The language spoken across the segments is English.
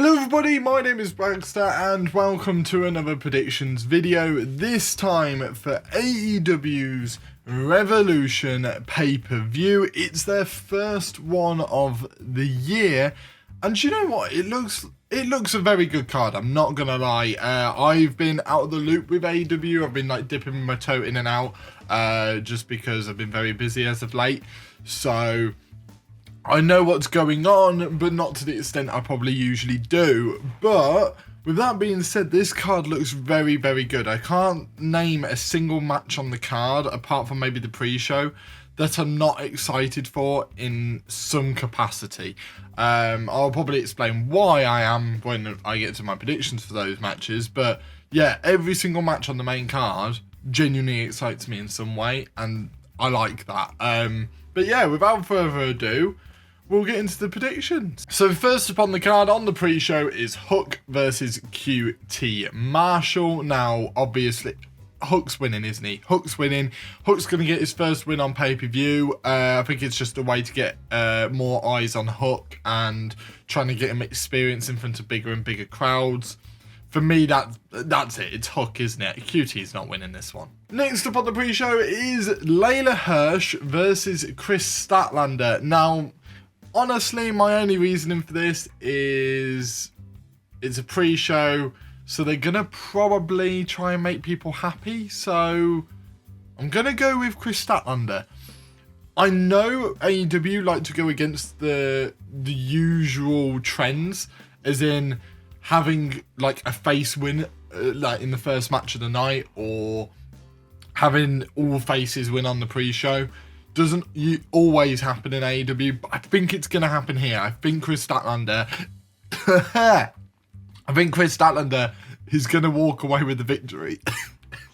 Hello everybody, my name is Bragster and welcome to another predictions video, this time for AEW's Revolution pay-per-view. It's their first one of the year, and you know what, it looks a very good card, I'm not gonna lie. I've been out of the loop with AEW, I've been like dipping my toe in and out, just because I've been very busy as of late, so I know what's going on, but not to the extent I probably usually do. But with that being said, this card looks very, very good. I can't name a single match on the card, apart from maybe the pre-show, that I'm not excited for in some capacity. I'll probably explain why I am when I get to my predictions for those matches. But yeah, every single match on the main card genuinely excites me in some way, and I like that. But yeah, without further ado, we'll get into the predictions. So first up on the card on the pre-show is Hook versus QT Marshall. Now, obviously, Hook's winning, isn't he? Hook's winning. Hook's going to get his first win on pay-per-view. I think it's just a way to get more eyes on Hook and trying to get him experience in front of bigger and bigger crowds. For me, that's it. It's Hook, isn't it? QT's not winning this one. Next up on the pre-show is Layla Hirsch versus Chris Statlander. Now, honestly, my only reasoning for this is it's a pre-show, so they're going to probably try and make people happy. So I'm going to go with Chris Statlander. I know AEW like to go against the usual trends, as in having like a face win like in the first match of the night, or having all faces win on the pre-show. Doesn't always happen in AEW, but I think it's going to happen here. I think Chris Statlander is going to walk away with the victory.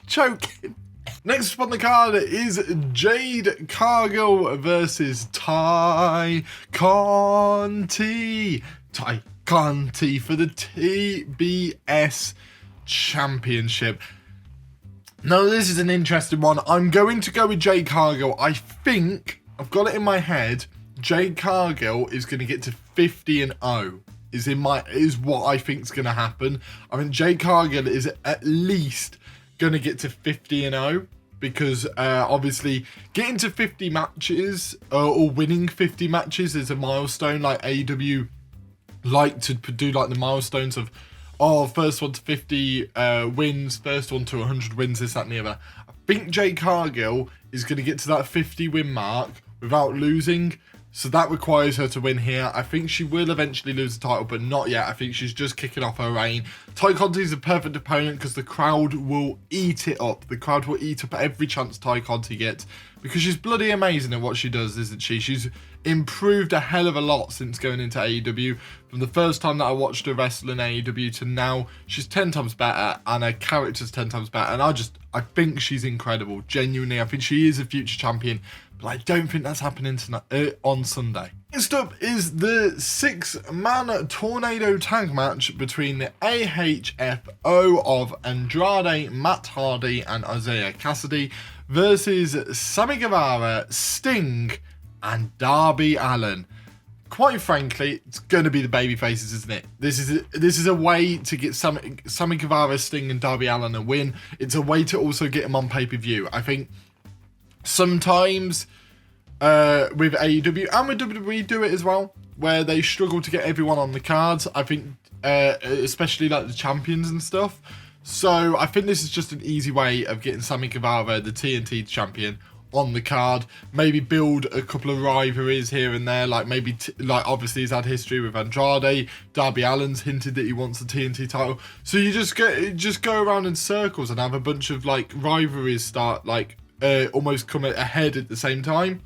Choking. Next up on the card is Jade Cargill versus Tai Conti. Tai Conti for the TBS Championship. Now, this is an interesting one. I'm going to go with Jade Cargill. I think, I've got it in my head, Jade Cargill is going to get to 50-0. Is what I think is going to happen. I mean, Jade Cargill is at least going to get to 50-0. Because, obviously, getting to 50 matches, or winning 50 matches is a milestone. Like, AEW like to do, like, the milestones of, oh, first one to 50 wins, first one to 100 wins, this, that, and the other. I think Jade Cargill is going to get to that 50 win mark without losing. So that requires her to win here. I think she will eventually lose the title, but not yet. I think she's just kicking off her reign. Tai Conti is a perfect opponent because the crowd will eat it up. The crowd will eat up every chance Tai Conti gets, because she's bloody amazing at what she does, isn't she? She's improved a hell of a lot since going into AEW. From the first time that I watched her wrestle in AEW to now, she's 10 times better, and her character's 10 times better. And I think she's incredible. Genuinely, I think she is a future champion, but I don't think that's happening tonight, on Sunday. Next up is the 6-man tornado tag match between the AHFO of Andrade, Matt Hardy, and Isaiah Cassidy versus Sammy Guevara, Sting, and Darby Allin. Quite frankly, it's going to be the baby faces, isn't it? This is a way to get Sammy Guevara, Sting, and Darby Allin a win. It's a way to also get them on pay-per-view. I think sometimes with AEW and with WWE do it as well, where they struggle to get everyone on the cards. I think especially like the champions and stuff. So I think this is just an easy way of getting Sammy Guevara, the TNT champion, on the card. Maybe build a couple of rivalries here and there, like maybe like obviously he's had history with Andrade. Darby Allin's hinted that he wants the TNT title, so you just go around in circles and have a bunch of like rivalries start like almost come ahead at the same time.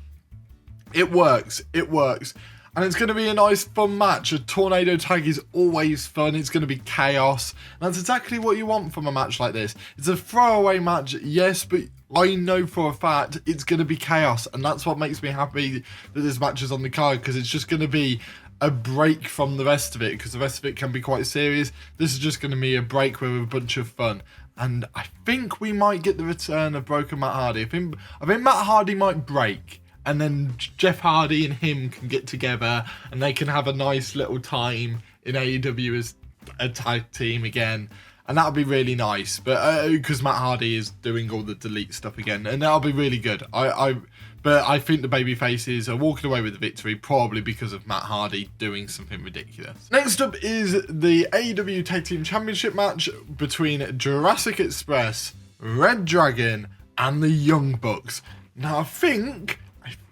It works, and it's going to be a nice fun match. A tornado tag is always fun. It's going to be chaos, and that's exactly what you want from a match like this. It's a throwaway match, yes, but I know for a fact it's going to be chaos, and that's what makes me happy that this match is on the card, because it's just going to be a break from the rest of it, because the rest of it can be quite serious. This is just going to be a break with a bunch of fun, and I think we might get the return of Broken Matt Hardy. I think Matt Hardy might break, and then Jeff Hardy and him can get together and they can have a nice little time in AEW as a tag team again. And that'll be really nice, but because Matt Hardy is doing all the delete stuff again, and that'll be really good. But I think the baby faces are walking away with the victory, probably because of Matt Hardy doing something ridiculous. Next up is the AEW Tag Team Championship match between Jurassic Express, ReDragon, and the Young Bucks. Now I think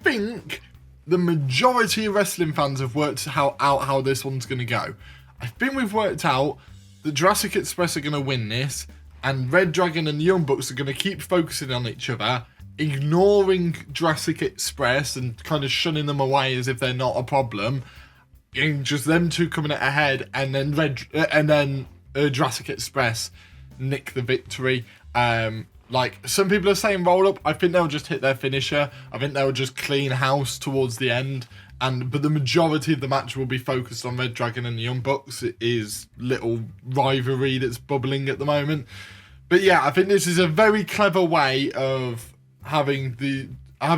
the majority of wrestling fans have worked out how this one's going to go. I think we've worked out the Jurassic Express are going to win this, and ReDragon and the Young Bucks are going to keep focusing on each other, ignoring Jurassic Express and kind of shunning them away as if they're not a problem, and just them two coming ahead, and then Jurassic Express nick the victory. Like, some people are saying roll up. I think they'll just hit their finisher. I think they'll just clean house towards the end. But the majority of the match will be focused on ReDragon and the Young Bucks. It is little rivalry that's bubbling at the moment. But yeah, I think this is a very clever way of having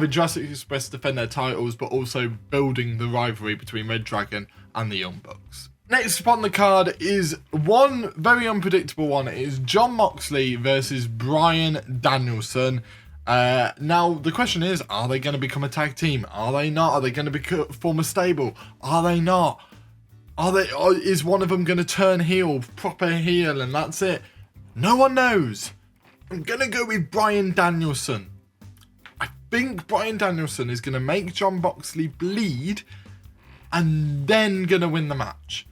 Jurassic Express defend their titles, but also building the rivalry between ReDragon and the Young Bucks. Next up on the card is one very unpredictable one. It is Jon Moxley versus Bryan Danielson. Now, the question is, are they going to become a tag team? Are they not? Are they going to form a stable? Are they not? Is one of them going to turn heel, proper heel, and that's it? No one knows. I'm going to go with Bryan Danielson. I think Bryan Danielson is going to make Jon Moxley bleed and then going to win the match.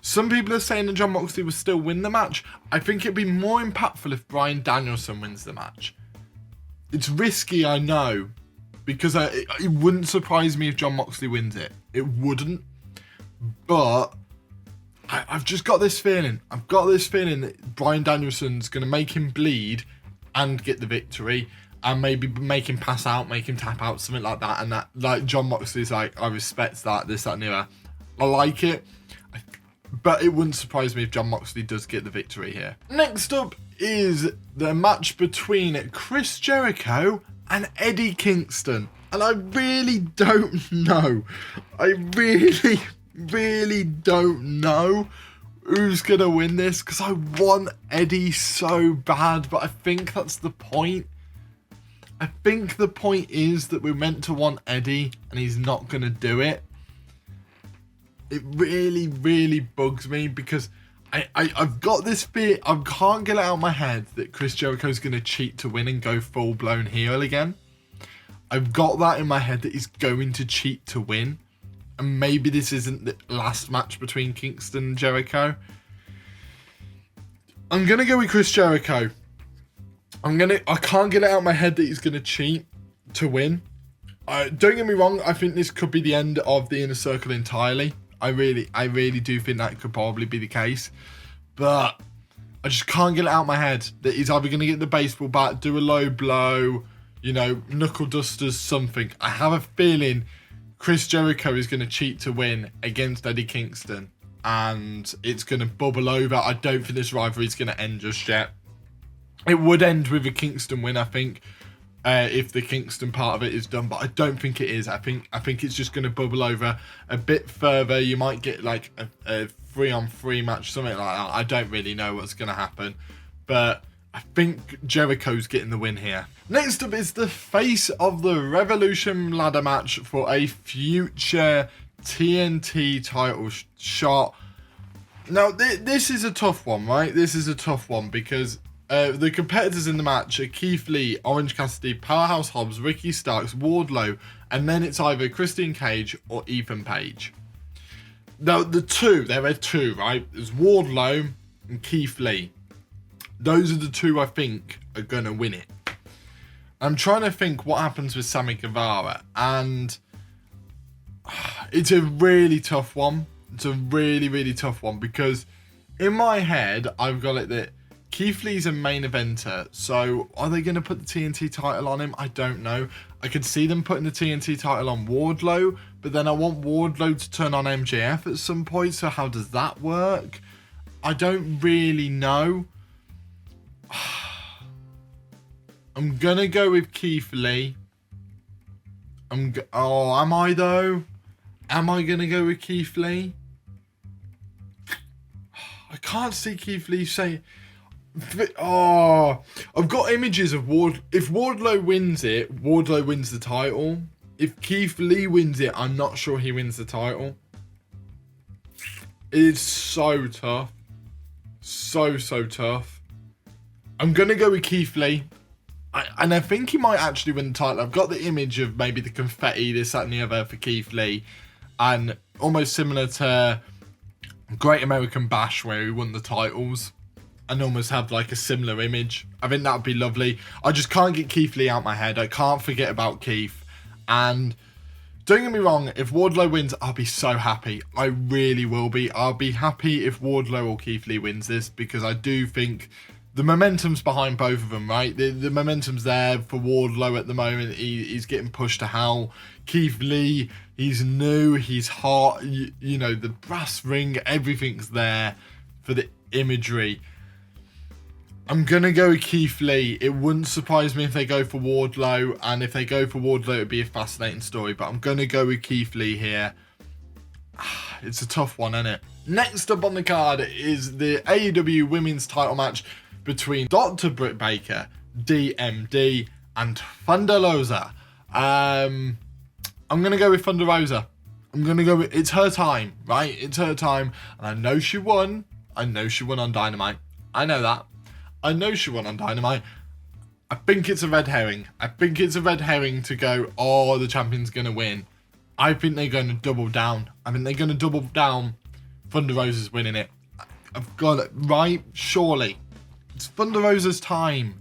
Some people are saying that Jon Moxley will still win the match. I think it'd be more impactful if Bryan Danielson wins the match. It's risky, I know, because it wouldn't surprise me if Jon Moxley wins it. It wouldn't. But I've just got this feeling. I've got this feeling that Bryan Danielson's going to make him bleed and get the victory, and maybe make him pass out, make him tap out, something like that. And that, like, Jon Moxley's like, I respect that, this, that, and the other. I like it. But it wouldn't surprise me if Jon Moxley does get the victory here. Next up is the match between Chris Jericho and Eddie Kingston. And I really don't know. I really don't know who's going to win this, because I want Eddie so bad, but I think that's the point. I think the point is that we're meant to want Eddie, and he's not going to do it. It really bugs me, because I've got this fear. I can't get it out of my head that Chris Jericho's going to cheat to win and go full-blown heel again. I've got that in my head that he's going to cheat to win. And maybe this isn't the last match between Kingston and Jericho. I'm going to go with Chris Jericho. I can't get it out of my head that he's going to cheat to win. Don't get me wrong, I think this could be the end of the Inner Circle entirely. I really do think that could probably be the case. But I just can't get it out of my head that he's either going to get the baseball bat, do a low blow, knuckle dusters, something. I have a feeling Chris Jericho is going to cheat to win against Eddie Kingston, and it's going to bubble over. I don't think this rivalry is going to end just yet. It would end with a Kingston win, I think, if the Kingston part of it is done, but I don't think it is. I think it's just going to bubble over a bit further. You might get like a 3-on-3 match, something like that. I don't really know what's going to happen, but I think Jericho's getting the win here. Next up is the face of the Revolution ladder match for a future TNT title shot. Now, this is a tough one, right? This is a tough one because the competitors in the match are Keith Lee, Orange Cassidy, Powerhouse Hobbs, Ricky Starks, Wardlow, and then it's either Christian Cage or Ethan Page. Now, there are two, right? There's Wardlow and Keith Lee. Those are the two I think are going to win it. I'm trying to think what happens with Sammy Guevara, and it's a really tough one. It's a really tough one because in my head, I've got it that Keith Lee's a main eventer, so are they going to put the TNT title on him? I don't know. I could see them putting the TNT title on Wardlow, but then I want Wardlow to turn on MJF at some point, so how does that work? I don't really know. I'm going to go with Keith Lee. Am I though? Am I going to go with Keith Lee? can't see Keith Lee say... Oh, I've got images of if Wardlow wins it, Wardlow wins the title. If Keith Lee wins it, I'm not sure he wins the title. It's so tough. So tough. I'm going to go with Keith Lee. And I think he might actually win the title. I've got the image of maybe the confetti, this, that, and the other for Keith Lee. And almost similar to Great American Bash, where he won the titles. And almost have like a similar image. I think that would be lovely. I just can't get Keith Lee out my head. I can't forget about Keith. And don't get me wrong, if Wardlow wins, I'll be so happy. I really will be. I'll be happy if Wardlow or Keith Lee wins this, because I do think the momentum's behind both of them, right? The momentum's there for Wardlow at the moment. He's getting pushed to hell. Keith Lee, he's new, he's hot. You know, the brass ring, everything's there for the imagery. I'm going to go with Keith Lee. It wouldn't surprise me if they go for Wardlow. And if they go for Wardlow, it'd be a fascinating story. But I'm going to go with Keith Lee here. It's a tough one, isn't it? Next up on the card is the AEW Women's title match between Dr. Britt Baker, DMD, and Thunder Rosa. I'm going to go with Thunder Rosa. I'm going to go with... It's her time, right? It's her time. And I know she won. I know she won on Dynamite. I know that. I know she won on Dynamite. I think it's a red herring. I think it's a red herring to go, oh, the champion's going to win. I think they're going to double down. I think they're going to double down. Thunder Rosa's winning it. I've got it right. Surely. It's Thunder Rosa's time.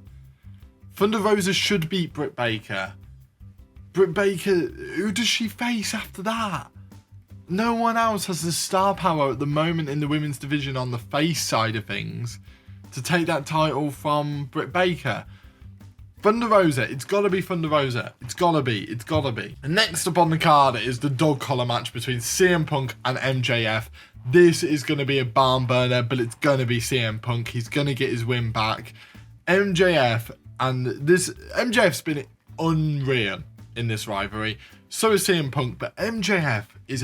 Thunder Rosa should beat Britt Baker. Britt Baker, who does she face after that? No one else has the star power at the moment in the women's division on the face side of things to take that title from Britt Baker. Thunder Rosa, it's got to be Thunder Rosa. It's got to be. It's got to be. And next up on the card is the dog collar match between CM Punk and MJF. This is going to be a barn burner, but it's going to be CM Punk. He's going to get his win back. MJF's been unreal in this rivalry. So is CM Punk, but MJF is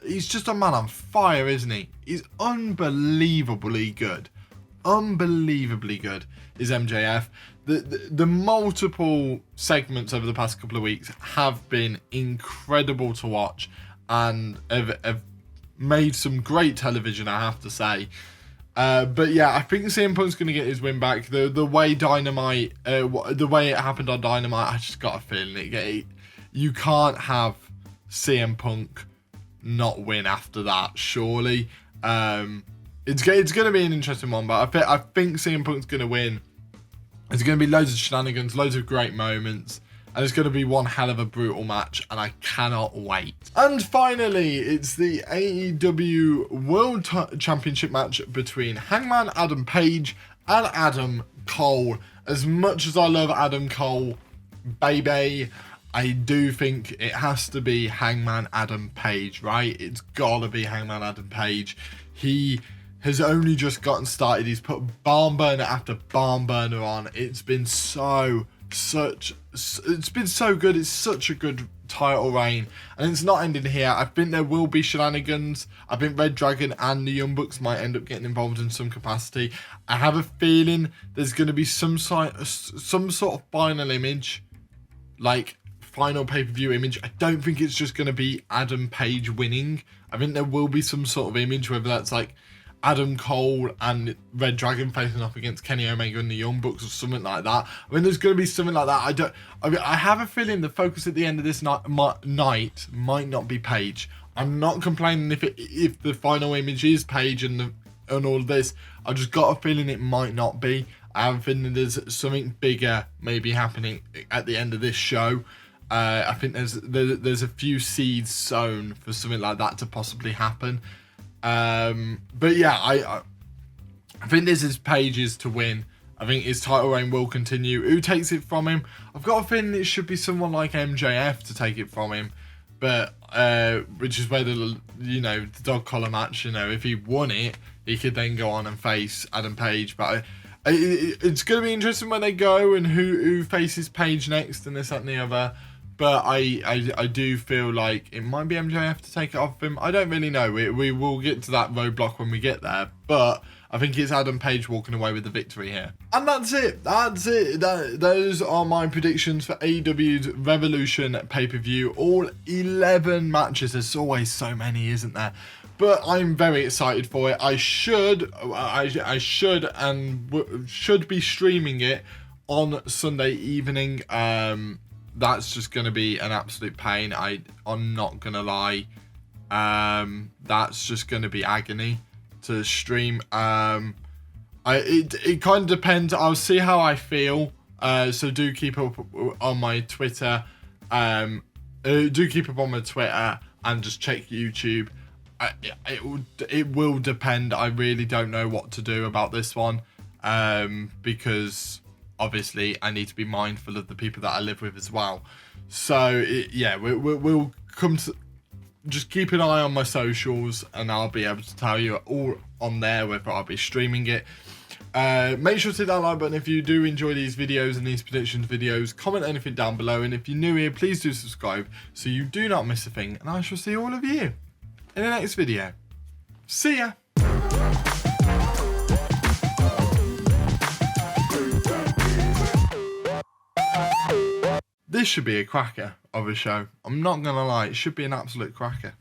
he's just a man on fire, isn't he? He's unbelievably good. Unbelievably good is MJF. The multiple segments over the past couple of weeks have been incredible to watch and have made some great television, I have to say. But yeah, I think CM Punk's going to get his win back. The way Dynamite, the way it happened on Dynamite, I just got a feeling you can't have CM Punk not win after that, surely. It's going to be an interesting one, but I think CM Punk's going to win. There's going to be loads of shenanigans, loads of great moments, and it's going to be one hell of a brutal match, and I cannot wait. And finally, it's the AEW World Championship match between Hangman Adam Page and Adam Cole. As much as I love Adam Cole, baby, I do think it has to be Hangman Adam Page, right? It's got to be Hangman Adam Page. He has only just gotten started. He's put barn burner after barn burner on. It's been so good. It's such a good title reign, and it's not ending here. I think there will be shenanigans. I think ReDragon and the Young Bucks might end up getting involved in some capacity. I have a feeling there's going to be some sort of final image, like final pay-per-view image. I don't think it's just going to be Adam Page winning. I think there will be some sort of image, whether that's like Adam Cole and ReDragon facing off against Kenny Omega and the Young Bucks or something like that. I mean, there's going to be something like that. I have a feeling the focus at the end of this night might not be Page. I'm not complaining if the final image is Page and all of this. I just got a feeling it might not be. I have a feeling there's something bigger maybe happening at the end of this show. I think there's a few seeds sown for something like that to possibly happen. But yeah, I think this is Page's to win. I think his title reign will continue. Who takes it from him? I've got a feeling it should be someone like MJF to take it from him. But which is where the dog collar match, if he won it, he could then go on and face Adam Page. But it's going to be interesting when they go and who faces Page next and this, that and the other. But I do feel like it might be MJF to take it off him. I don't really know. We will get to that roadblock when we get there. But I think it's Adam Page walking away with the victory here. And that's it. That's it. Those are my predictions for AEW's Revolution pay-per-view. All 11 matches. There's always so many, isn't there? But I'm very excited for it. I should be streaming it on Sunday evening. That's just going to be an absolute pain. I'm not going to lie. That's just going to be agony to stream. It kind of depends. I'll see how I feel. So do keep up on my Twitter. Do keep up on my Twitter and just check YouTube. It will depend. I really don't know what to do about this one. Because obviously I need to be mindful of the people that I live with as well. So yeah, we'll come to, just keep an eye on my socials and I'll be able to tell you all on there whether I'll be streaming it. Make sure to hit that like button if you do enjoy these videos and these predictions videos. Comment anything down below, and if you're new here, please do subscribe so you do not miss a thing, and I shall see all of you in the next video. See ya! This should be a cracker of a show. I'm not gonna lie, it should be an absolute cracker.